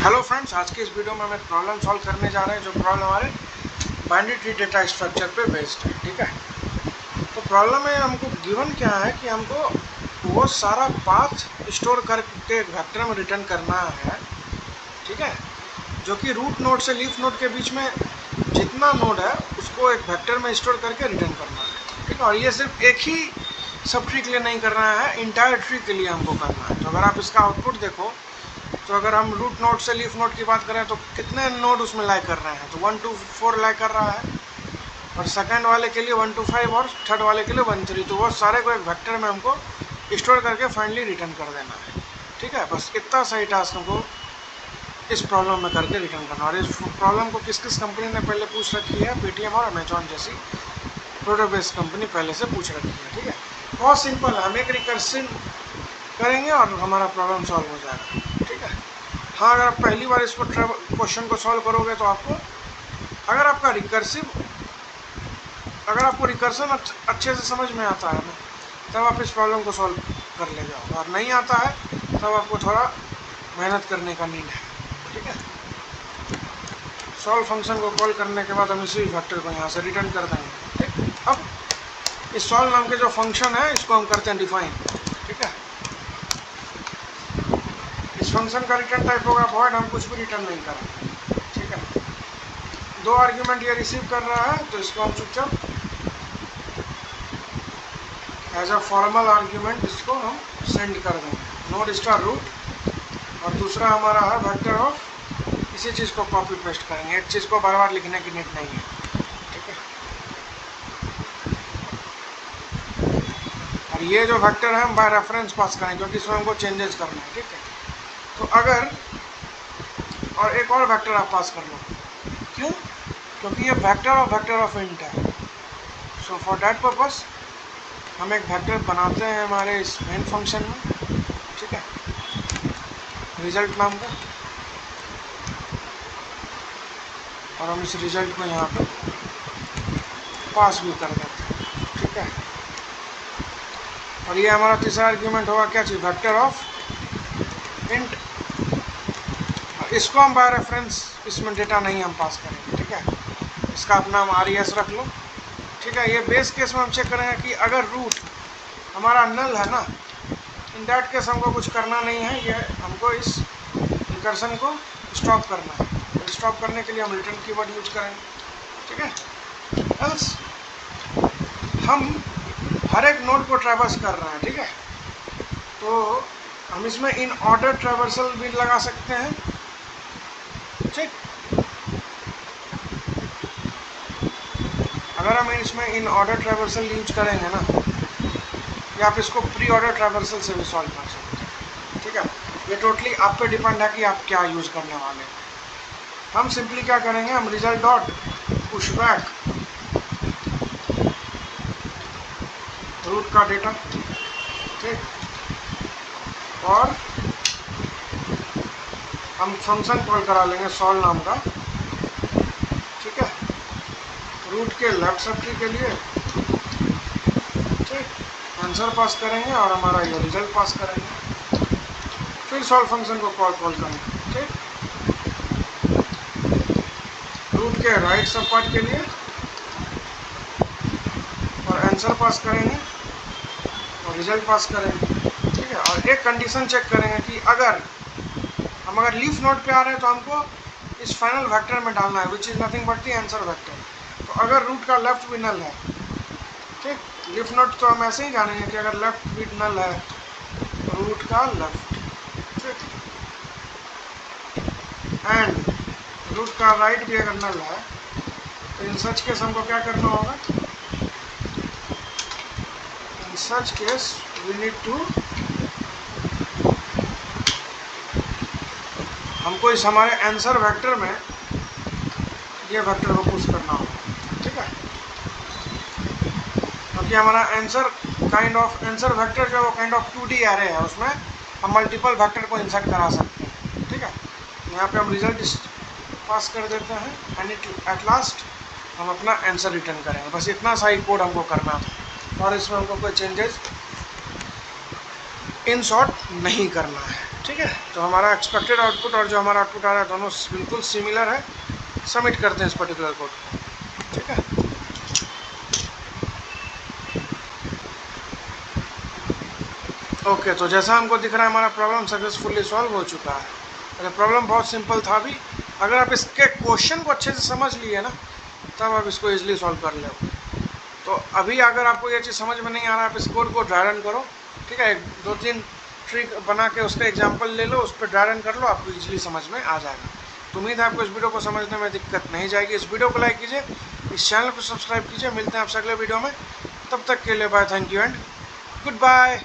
Hello friends, आज की इस वीडियो में हम एक प्रॉब्लम सॉल्व करने जा रहे हैं जो प्रॉब्लम हमारे बाइनरी ट्री डेटा स्ट्रक्चर पे बेस्ड है। ठीक है, तो प्रॉब्लम में हमको गिवन क्या है कि हमको वो सारा पाथ स्टोर करके एक वेक्टर में रिटर्न करना है। ठीक है, जो कि रूट नोड से लीफ नोड के बीच में जितना नोड है उसको एक वेक्टर में स्टोर करके रिटर्न करना है। ठीक है, और ये सिर्फ एक ही सब ट्री के लिए नहीं करना है, इंटायर ट्री के लिए हमको करना है। तो अगर आप इसका आउटपुट देखो तो अगर हम रूट नोड से लीफ नोड की बात करें तो कितने नोड उसमें लाई कर रहे हैं, तो 1 to 4 लाई कर रहा है, और सेकंड वाले के लिए 1 to 5 और थर्ड वाले के लिए 1 3। तो वो सारे को एक वेक्टर में हमको स्टोर करके फाइनली रिटर्न कर देना है। ठीक है, बस इतना सही टास्क हमको इस प्रॉब्लम में करके रिटर्न करना। और इस प्रॉब्लम को किस किस कंपनी ने पहले पूछ रखी है, पेटीएम और अमेजॉन जैसी प्रोडक्ट बेस्ड कंपनी पहले से पूछ रखी है। ठीक है, बहुत सिंपल है, हम एक रिकर्सिव करेंगे और हमारा प्रॉब्लम सॉल्व हो जाएगा। ठीक है, हाँ, अगर आप पहली बार इसको क्वेश्चन को सॉल्व करोगे तो आपको अगर आपको रिकर्सन अच्छे से समझ में आता है ना, तब आप इस प्रॉब्लम को सॉल्व कर ले जाओ, और नहीं आता है तब आपको थोड़ा मेहनत करने का नीड है। ठीक है, सॉल्व फंक्शन को कॉल करने के बाद हम इसी वेक्टर को यहाँ से रिटर्न कर देंगे। ठीक, अब इस सॉल्व नाम के जो फंक्शन है इसको हम करते हैं डिफाइन। ठीक है, इस फंक्शन का रिटर्न टाइप होगा वॉइड, हम कुछ भी रिटर्न नहीं करेंगे। ठीक है, 2 आर्ग्यूमेंट ये रिसीव कर रहा है तो इसको हम चुपचाप एज अ फॉर्मल आर्ग्यूमेंट इसको हम सेंड कर देंगे नोड स्टार रूट, और दूसरा हमारा है वेक्टर ऑफ, इसी चीज़ को कॉपी पेस्ट करेंगे, एक चीज़ को बार बार लिखने की नीड नहीं है। ठीक है, और ये जो वेक्टर है हम बाय रेफरेंस पास करेंगे क्योंकि इसमें हमको चेंजेस करना है। ठीक है, तो अगर और एक और वेक्टर आप पास कर लो, क्यों? क्योंकि ये वेक्टर ऑफ इंट है। सो फॉर दैट पर्पस हम एक वेक्टर बनाते हैं हमारे इस मेन फंक्शन में। ठीक है, रिजल्ट नाम का, और हम इस रिजल्ट को यहाँ पे पास भी कर देते हैं। ठीक है, और ये हमारा तीसरा आर्ग्यूमेंट होगा क्या चीज़, वेक्टर ऑफ इंट। इसको हम बाय रेफरेंस, इसमें डेटा नहीं हम पास करेंगे। ठीक है, इसका अपना हम RES रख लो। ठीक है, ये बेस केस में हम चेक करेंगे कि अगर रूट हमारा नल है ना, इन दैट केस हमको कुछ करना नहीं है, ये हमको इस रिकर्सन को स्टॉप करना है। तो स्टॉप करने के लिए हम रिटर्न कीवर्ड यूज करेंगे। ठीक है, एल्स हम हर एक नोड को ट्रैवर्स कर रहे हैं। ठीक है, तो हम इसमें इन ऑर्डर ट्रैवर्सल भी लगा सकते हैं। ठीक, अगर हम इसमें इन ऑर्डर ट्रैवर्सल यूज करेंगे ना, या आप इसको प्री ऑर्डर ट्रैवर्सल से भी सॉल्व कर सकते हैं। ठीक है, ये टोटली आप पे डिपेंड है कि आप क्या यूज़ करने वाले हैं। हम सिंपली क्या करेंगे, हम रिजल्ट डॉट पुशबैक रूट का डेटा, ठीक, और हम फंक्शन कॉल करा लेंगे सॉल्व नाम का। ठीक है, रूट के लेफ्ट सब ट्री के लिए, ठीक, आंसर पास करेंगे और हमारा ये रिजल्ट पास करेंगे, फिर सॉल्व फंक्शन को कॉल करेंगे। ठीक, रूट के राइट सब पार्ट के लिए और आंसर पास करेंगे और रिजल्ट पास करेंगे। ठीक है, और एक कंडीशन चेक करेंगे कि अगर लीफ नोड पे आ रहे हैं तो हमको इस फाइनल वेक्टर में डालना है, which is nothing but the answer vector. तो अगर रूट का लेफ्ट भी नल है, ठीक, लीफ नोड तो हम ऐसे ही जानेंगे कि अगर लेफ्ट भी नल है तो रूट का लेफ्ट, ठीक, एंड रूट का राइट भी अगर नल है तो इन सच केस हमको क्या करना होगा, in such case we need to, हमको इस हमारे आंसर वेक्टर में ये वेक्टर को पुश करना होगा। ठीक है, क्योंकि हमारा आंसर आंसर वेक्टर जो है वो काइंड ऑफ 2D एरे है, उसमें हम मल्टीपल वेक्टर को इंसर्ट करा सकते हैं। ठीक है, यहाँ पे हम रिजल्ट पास कर देते हैं एंड एट लास्ट हम अपना आंसर रिटर्न करेंगे। बस इतना सा ही कोड हमको करना था, और इसमें हमको कोई चेंजेस इन शॉर्ट नहीं करना है। ठीक है, तो हमारा एक्सपेक्टेड आउटपुट और जो हमारा आउटपुट आ रहा है दोनों बिल्कुल सिमिलर है। सबमिट करते हैं इस पर्टिकुलर कोड को, ठीक है। ओके, तो जैसा हमको दिख रहा है हमारा प्रॉब्लम सक्सेसफुली सॉल्व हो चुका है। अरे प्रॉब्लम बहुत सिंपल था अभी, अगर आप इसके क्वेश्चन को अच्छे से समझ लिए ना तब आप इसको इजीली सॉल्व कर लोगे। तो अभी अगर आपको ये चीज़ समझ में नहीं आ रहा, आप इस कोड को ड्राई रन करो, ठीक है। 2-3 ट्रिक बना के उसका एग्जांपल ले लो, उस पर ड्राई रन कर लो, आपको इजीली समझ में आ जाएगा। तो उम्मीद है आपको इस वीडियो को समझने में दिक्कत नहीं जाएगी। इस वीडियो को लाइक कीजिए, इस चैनल को सब्सक्राइब कीजिए। मिलते हैं आपसे अगले वीडियो में, तब तक के लिए bye, thank you and good bye.